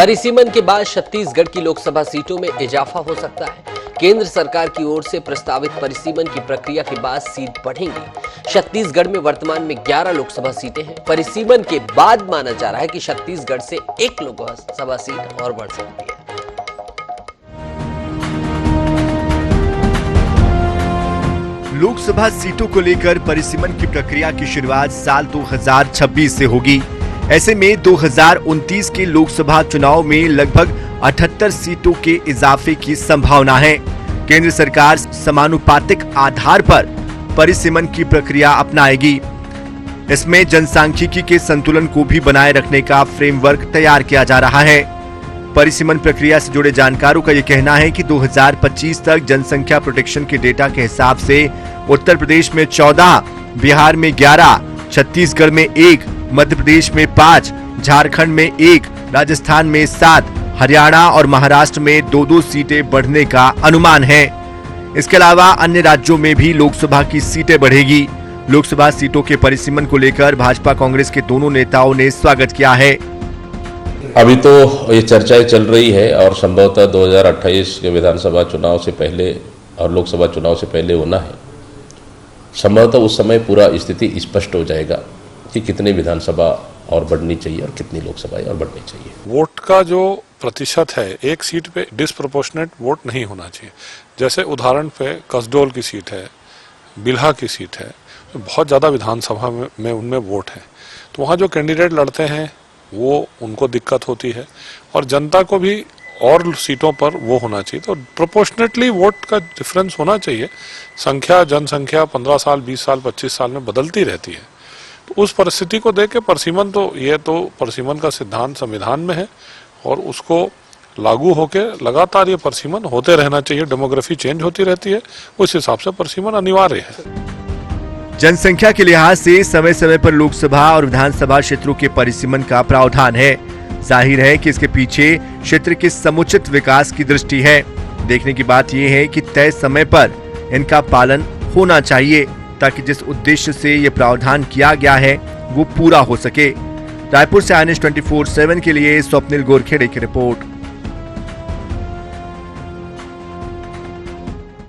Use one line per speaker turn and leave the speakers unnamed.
परिसीमन के बाद छत्तीसगढ़ की लोकसभा सीटों में इजाफा हो सकता है। केंद्र सरकार की ओर से प्रस्तावित परिसीमन की प्रक्रिया के बाद सीट बढ़ेंगी। छत्तीसगढ़ में वर्तमान में 11 लोकसभा सीटें हैं। परिसीमन के बाद माना जा रहा है कि छत्तीसगढ़ से एक लोकसभा सीट और बढ़ सकती है।
लोकसभा सीटों को लेकर परिसीमन की प्रक्रिया की शुरुआत साल 2026 से होगी। ऐसे में 2029 के लोकसभा चुनाव में लगभग 78 सीटों के इजाफे की संभावना है। केंद्र सरकार समानुपातिक आधार पर परिसीमन की प्रक्रिया अपनाएगी। इसमें जनसांख्यिकी के संतुलन को भी बनाए रखने का फ्रेमवर्क तैयार किया जा रहा है। परिसीमन प्रक्रिया से जुड़े जानकारों का यह कहना है कि 2025 तक जनसंख्या प्रोटेक्शन के डेटा के हिसाब से उत्तर प्रदेश में 14, बिहार में 11, छत्तीसगढ़ में 1, मध्य प्रदेश में 5, झारखंड में 1, राजस्थान में 7, हरियाणा और महाराष्ट्र में 2-2 सीटें बढ़ने का अनुमान है। इसके अलावा अन्य राज्यों में भी लोकसभा की सीटें बढ़ेगी। लोकसभा सीटों के परिसीमन को लेकर भाजपा कांग्रेस के दोनों नेताओं ने स्वागत किया है।
अभी तो ये चर्चाएं चल रही है और संभवतः 2028 के विधानसभा चुनाव से पहले और लोकसभा चुनाव से पहले होना है। संभवतः उस समय पूरा स्थिति स्पष्ट हो जाएगा कि कितनी विधानसभा और बढ़नी चाहिए और कितनी लोकसभाएं और बढ़नी चाहिए।
वोट का जो प्रतिशत है, एक सीट पे डिस्प्रोपोर्शनेट वोट नहीं होना चाहिए। जैसे उदाहरण पे कसडोल की सीट है, बिल्हा की सीट है, तो बहुत ज़्यादा विधानसभा में उनमें वोट है, तो वहाँ जो कैंडिडेट लड़ते हैं वो उनको दिक्कत होती है और जनता को भी और सीटों पर वो होना चाहिए। तो प्रोपोर्शनेटली वोट का डिफरेंस होना चाहिए। जनसंख्या 15 साल, 20 साल, 25 साल में बदलती रहती है। तो उस परिस्थिति को देख के परिसीमन परिसीमन का सिद्धांत संविधान में है और उसको लागू होके लगातार ये परिसीमन होते रहना चाहिए। डेमोग्राफी चेंज होती रहती है, उस हिसाब से परिसीमन अनिवार्य है।
जनसंख्या के लिहाज से समय समय पर लोकसभा और विधानसभा क्षेत्रों के परिसीमन का प्रावधान है। जाहिर है कि इसके पीछे क्षेत्र के समुचित विकास की दृष्टि है। देखने की बात यह है कि तय समय पर इनका पालन होना चाहिए ताकि जिस उद्देश्य से ये प्रावधान किया गया है वो पूरा हो सके। रायपुर से INS 24/7 के लिए स्वप्निल गोरखेड़े की रिपोर्ट।